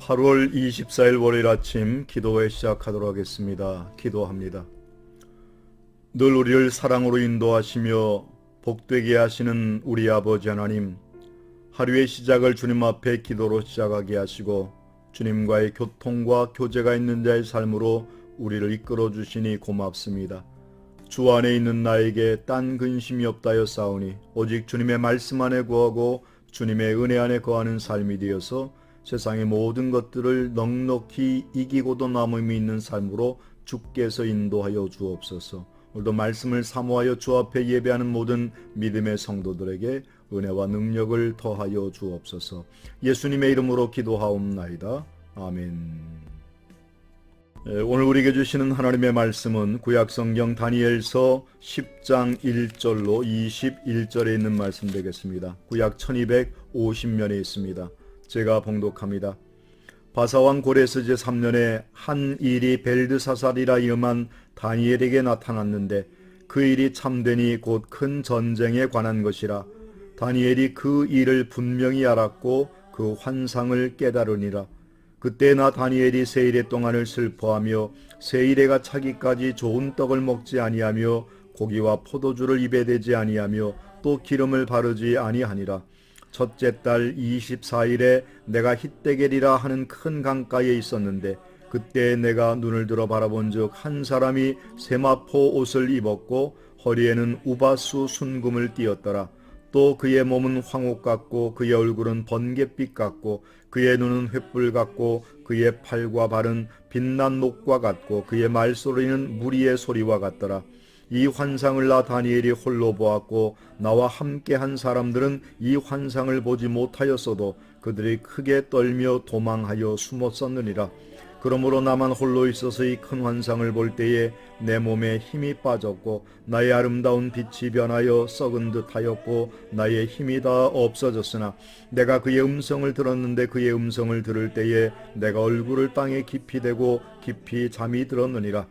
8월 24일 월요일 아침 기도회 시작하도록 하겠습니다. 기도합니다. 늘 우리를 사랑으로 인도하시며 복되게 하시는 우리 아버지 하나님, 하루의 시작을 주님 앞에 기도로 시작하게 하시고 주님과의 교통과 교제가 있는 자의 삶으로 우리를 이끌어 주시니 고맙습니다. 주 안에 있는 나에게 딴 근심이 없다여 싸우니 오직 주님의 말씀 안에 거하고 주님의 은혜 안에 거하는 삶이 되어서 세상의 모든 것들을 넉넉히 이기고도 남음이 있는 삶으로 주께서 인도하여 주옵소서. 오늘도 말씀을 사모하여 주 앞에 예배하는 모든 믿음의 성도들에게 은혜와 능력을 더하여 주옵소서. 예수님의 이름으로 기도하옵나이다. 아멘. 오늘 우리에게 주시는 하나님의 말씀은 구약성경 다니엘서 10장 1절로 21절에 있는 말씀 되겠습니다. 구약 1250면에 있습니다. 제가 봉독합니다. 바사왕 고레스 제3년에 한 일이 벨드사살이라 이름한 다니엘에게 나타났는데 그 일이 참되니 곧 큰 전쟁에 관한 것이라. 다니엘이 그 일을 분명히 알았고 그 환상을 깨달으니라. 그때 나 다니엘이 세일의 동안을 슬퍼하며 세일에가 차기까지 좋은 떡을 먹지 아니하며 고기와 포도주를 입에 대지 아니하며 또 기름을 바르지 아니하니라. 첫째 달 24일에 내가 hit데겔이라 하는 큰 강가에 있었는데 그때 내가 눈을 들어 바라본즉 한 사람이 세마포 옷을 입었고 허리에는 우바수 순금을 띠었더라. 또 그의 몸은 황옥 같고 그의 얼굴은 번갯빛 같고 그의 눈은 횃불 같고 그의 팔과 발은 빛난 녹과 같고 그의 말소리는 무리의 소리와 같더라. 이 환상을 나 다니엘이 홀로 보았고 나와 함께 한 사람들은 이 환상을 보지 못하였어도 그들이 크게 떨며 도망하여 숨었었느니라. 그러므로 나만 홀로 있어서 이 큰 환상을 볼 때에 내 몸에 힘이 빠졌고 나의 아름다운 빛이 변하여 썩은 듯 하였고 나의 힘이 다 없어졌으나 내가 그의 음성을 들었는데 그의 음성을 들을 때에 내가 얼굴을 땅에 깊이 대고 깊이 잠이 들었느니라.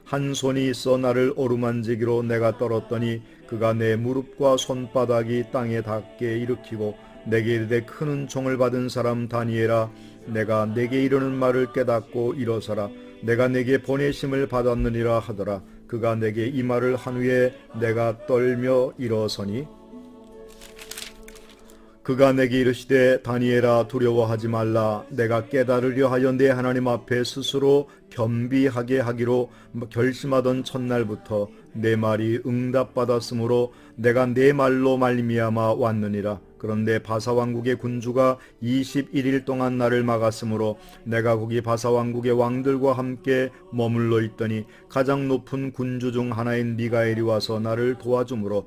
한 손이 있어 나를 어루만지기로 내가 떨었더니 그가 내 무릎과 손바닥이 땅에 닿게 일으키고 내게 이르되 큰 은총을 받은 사람 다니엘아, 내가 내게 이르는 말을 깨닫고 일어서라. 내가 내게 보내심을 받았느니라 하더라. 그가 내게 이 말을 한 후에 내가 떨며 일어서니 그가 내게 이르시되 다니엘아 두려워하지 말라. 내가 깨달으려 하여 내 하나님 앞에 스스로 겸비하게 하기로 결심하던 첫날부터 내 말이 응답받았으므로 내가 내 말로 말미암아 왔느니라. 그런데 바사왕국의 군주가 21일 동안 나를 막았으므로 내가 거기 바사왕국의 왕들과 함께 머물러 있더니 가장 높은 군주 중 하나인 미가엘이 와서 나를 도와주므로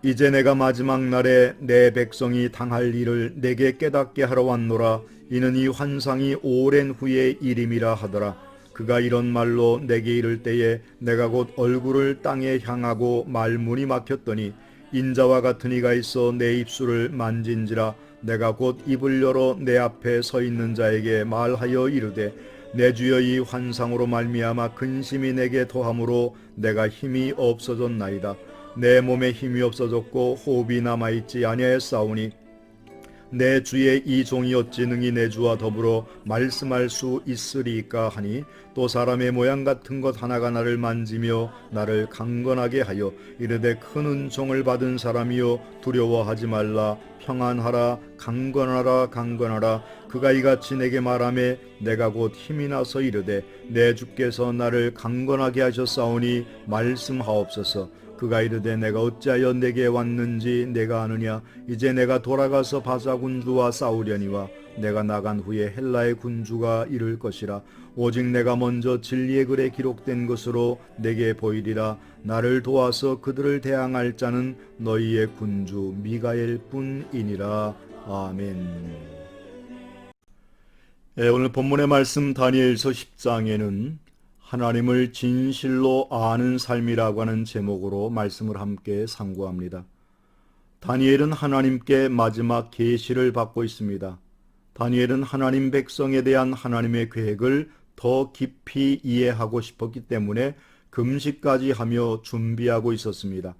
이제 내가 마지막 날에 내 백성이 당할 일을 내게 깨닫게 하러 왔노라. 이는 이 환상이 오랜 후의 일임이라 하더라. 그가 이런 말로 내게 이를 때에 내가 곧 얼굴을 땅에 향하고 말문이 막혔더니 인자와 같은 이가 있어 내 입술을 만진지라. 내가 곧 입을 열어 내 앞에 서 있는 자에게 말하여 이르되 내 주여 이 환상으로 말미암아 근심이 내게 더함으로 내가 힘이 없어졌나이다. 내 몸에 힘이 없어졌고 호흡이 남아있지 아니하였사오니 내 주의 이 종이 어찌 능히 내 주와 더불어 말씀할 수 있으리까 하니 또 사람의 모양 같은 것 하나가 나를 만지며 나를 강건하게 하여 이르되 큰 은총을 받은 사람이여 두려워하지 말라. 평안하라. 강건하라. 강건하라. 그가 이같이 내게 말하매 내가 곧 힘이 나서 이르되 내 주께서 나를 강건하게 하셨사오니 말씀하옵소서. 그가 이르되 내가 어찌하여 내게 왔는지 내가 아느냐. 이제 내가 돌아가서 바사 군주와 싸우려니와 내가 나간 후에 헬라의 군주가 이를 것이라. 오직 내가 먼저 진리의 글에 기록된 것으로 내게 보이리라. 나를 도와서 그들을 대항할 자는 너희의 군주 미가엘 뿐이니라. 아멘. 오늘 본문의 말씀 다니엘서 10장에는 하나님을 진실로 아는 삶이라고 하는 제목으로 말씀을 함께 상고합니다. 다니엘은 하나님께 마지막 계시를 받고 있습니다. 다니엘은 하나님 백성에 대한 하나님의 계획을 더 깊이 이해하고 싶었기 때문에 금식까지 하며 준비하고 있었습니다.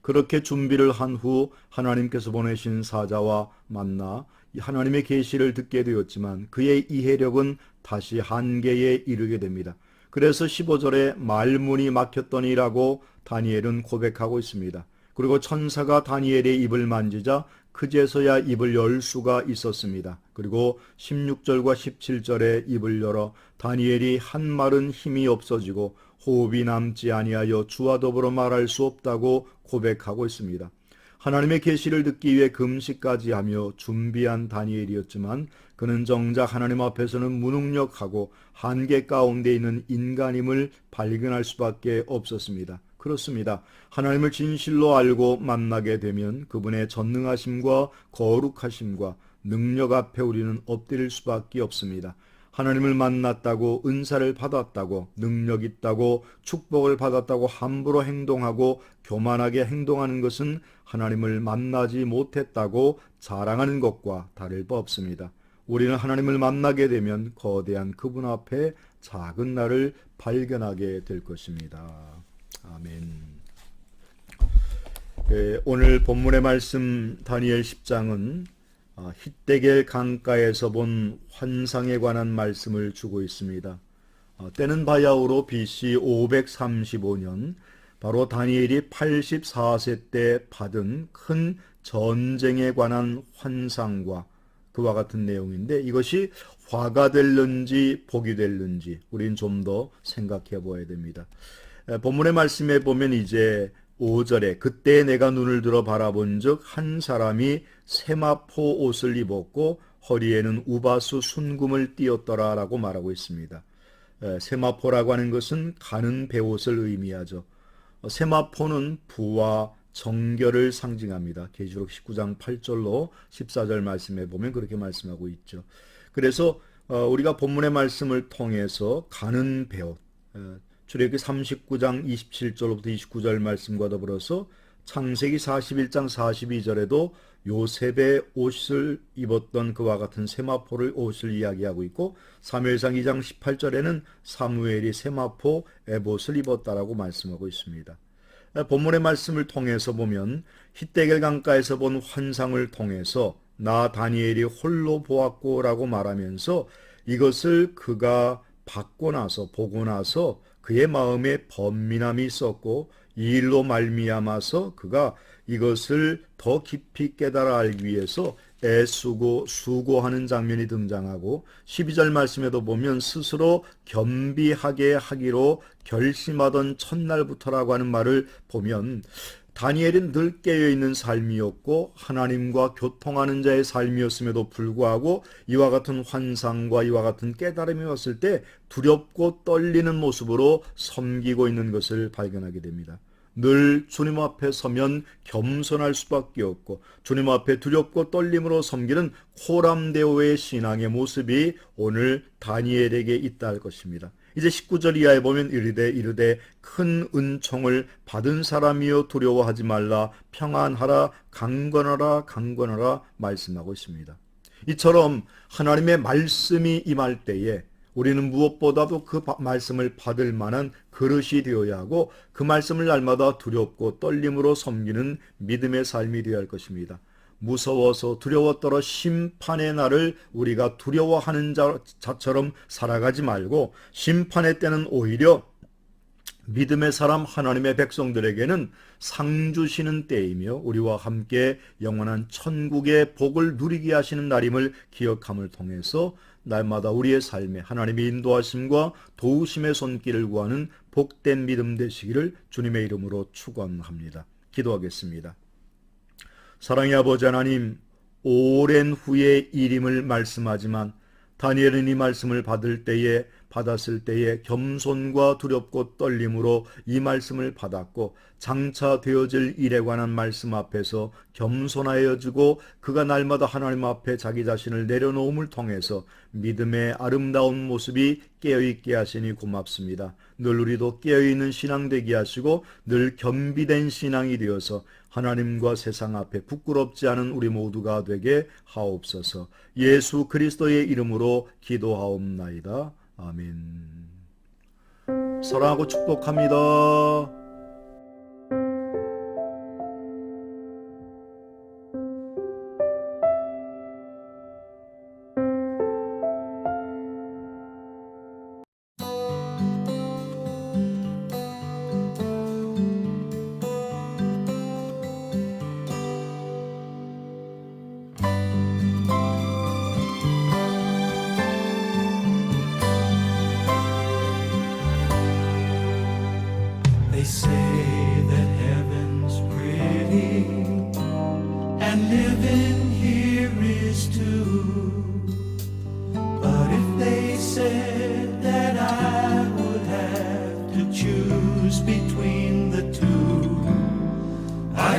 그렇게 준비를 한 후 하나님께서 보내신 사자와 만나 하나님의 계시를 듣게 되었지만 그의 이해력은 다시 한계에 이르게 됩니다. 그래서 15절에 말문이 막혔더니라고 다니엘은 고백하고 있습니다. 그리고 천사가 다니엘의 입을 만지자 그제서야 입을 열 수가 있었습니다. 그리고 16절과 17절에 입을 열어 다니엘이 한 말은 힘이 없어지고 호흡이 남지 아니하여 주와 더불어 말할 수 없다고 고백하고 있습니다. 하나님의 계시를 듣기 위해 금식까지 하며 준비한 다니엘이었지만 그는 정작 하나님 앞에서는 무능력하고 한계 가운데 있는 인간임을 발견할 수밖에 없었습니다. 그렇습니다. 하나님을 진실로 알고 만나게 되면 그분의 전능하심과 거룩하심과 능력 앞에 우리는 엎드릴 수밖에 없습니다. 하나님을 만났다고, 은사를 받았다고, 능력 있다고, 축복을 받았다고 함부로 행동하고 교만하게 행동하는 것은 하나님을 만나지 못했다고 자랑하는 것과 다를 바 없습니다. 우리는 하나님을 만나게 되면 거대한 그분 앞에 작은 나를 발견하게 될 것입니다. 아멘. 오늘 본문의 말씀 다니엘 10장은 힛데겔 강가에서 본 환상에 관한 말씀을 주고 있습니다. 때는 바야흐로 BC 535년 바로 다니엘이 84세 때 받은 큰 전쟁에 관한 환상과 그와 같은 내용인데 이것이 화가 될는지 복이 될는지 우린 좀 더 생각해 보아야 됩니다. 본문의 말씀에 보면 이제 5절에 그때 내가 눈을 들어 바라본 즉 한 사람이 세마포 옷을 입었고 허리에는 우바수 순금을 띠었더라 라고 말하고 있습니다. 세마포라고 하는 것은 가는 베옷을 의미하죠. 세마포는 부와 정결을 상징합니다. 계시록 19장 8절로 14절 말씀에 보면 그렇게 말씀하고 있죠. 그래서 우리가 본문의 말씀을 통해서 가는 베옷, 출애굽기 39장 27절부터 29절 말씀과 더불어서 창세기 41장 42절에도 요셉의 옷을 입었던 그와 같은 세마포를 옷을 이야기하고 있고 사무엘상 2장 18절에는 사무엘이 세마포 에봇을 입었다라고 말씀하고 있습니다. 본문의 말씀을 통해서 보면 힛데겔 강가에서 본 환상을 통해서 나 다니엘이 홀로 보았고 라고 말하면서 이것을 그가 받고 나서 보고 나서 그의 마음에 번민함이 있었고 이 일로 말미암아서 그가 이것을 더 깊이 깨달아 알기 위해서 애쓰고 수고하는 장면이 등장하고 12절 말씀에도 보면 스스로 겸비하게 하기로 결심하던 첫날부터라고 하는 말을 보면 다니엘은 늘 깨어있는 삶이었고 하나님과 교통하는 자의 삶이었음에도 불구하고 이와 같은 환상과 이와 같은 깨달음이 왔을 때 두렵고 떨리는 모습으로 섬기고 있는 것을 발견하게 됩니다. 늘 주님 앞에 서면 겸손할 수밖에 없고 주님 앞에 두렵고 떨림으로 섬기는 호람데오의 신앙의 모습이 오늘 다니엘에게 있다 할 것입니다. 이제 19절 이하에 보면 이르되 큰 은총을 받은 사람이여 두려워하지 말라 평안하라 강건하라 말씀하고 있습니다. 이처럼 하나님의 말씀이 임할 때에 우리는 무엇보다도 그 말씀을 받을 만한 그릇이 되어야 하고 그 말씀을 날마다 두렵고 떨림으로 섬기는 믿음의 삶이 되어야 할 것입니다. 무서워서 두려웠더러 심판의 날을 우리가 두려워하는 자처럼 살아가지 말고 심판의 때는 오히려 믿음의 사람 하나님의 백성들에게는 상 주시는 때이며 우리와 함께 영원한 천국의 복을 누리게 하시는 날임을 기억함을 통해서 날마다 우리의 삶에 하나님의 인도하심과 도우심의 손길을 구하는 복된 믿음 되시기를 주님의 이름으로 축원합니다. 기도하겠습니다. 사랑의 아버지 하나님, 오랜 후의 일임을 말씀하지만 다니엘은 이 말씀을 받았을 때에 겸손과 두렵고 떨림으로 이 말씀을 받았고 장차 되어질 일에 관한 말씀 앞에서 겸손하여지고 그가 날마다 하나님 앞에 자기 자신을 내려놓음을 통해서 믿음의 아름다운 모습이 깨어있게 하시니 고맙습니다. 늘 우리도 깨어있는 신앙 되게 하시고 늘 겸비된 신앙이 되어서 하나님과 세상 앞에 부끄럽지 않은 우리 모두가 되게 하옵소서. 예수 그리스도의 이름으로 기도하옵나이다. 아멘. 사랑하고 축복합니다.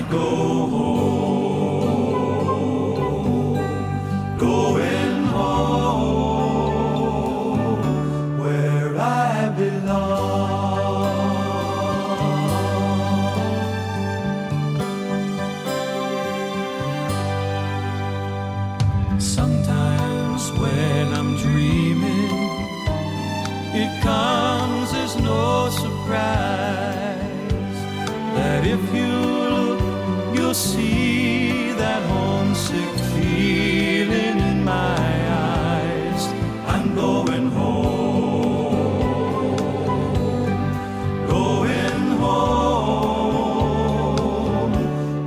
go home, going home, where I belong. Sometimes when I'm dreaming, it comes as no surprise that if you look, you'll see that homesick feeling in my eyes. I'm going home, going home,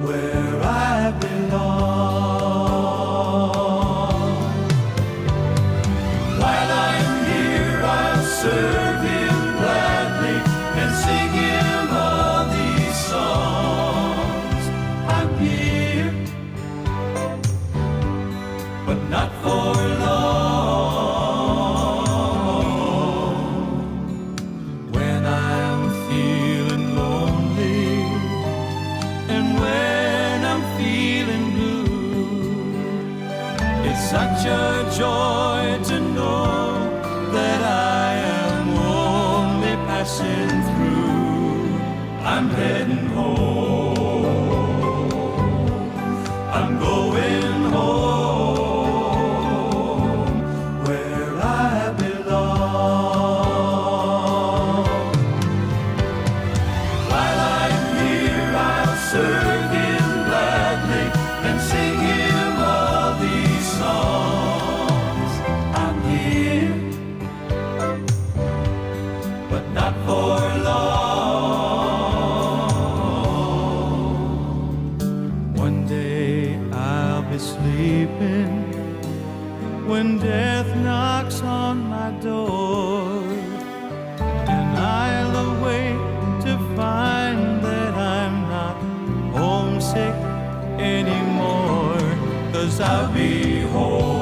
where I belong. While I'm here, I'll serve Him gladly and sing Him all these songs. I'm here, but not for long. When I'm feeling lonely and when I'm feeling blue, it's such a joy to know that I am only passing through. I'm heading home, I'm going home, where I belong. While I'm here, I'll serve Him gladly and sing Him all these songs. I'm here, but not for long. One day I'll be sleeping when death knocks on my door, and I'll awake to find that I'm not homesick anymore, 'cause I'll be home.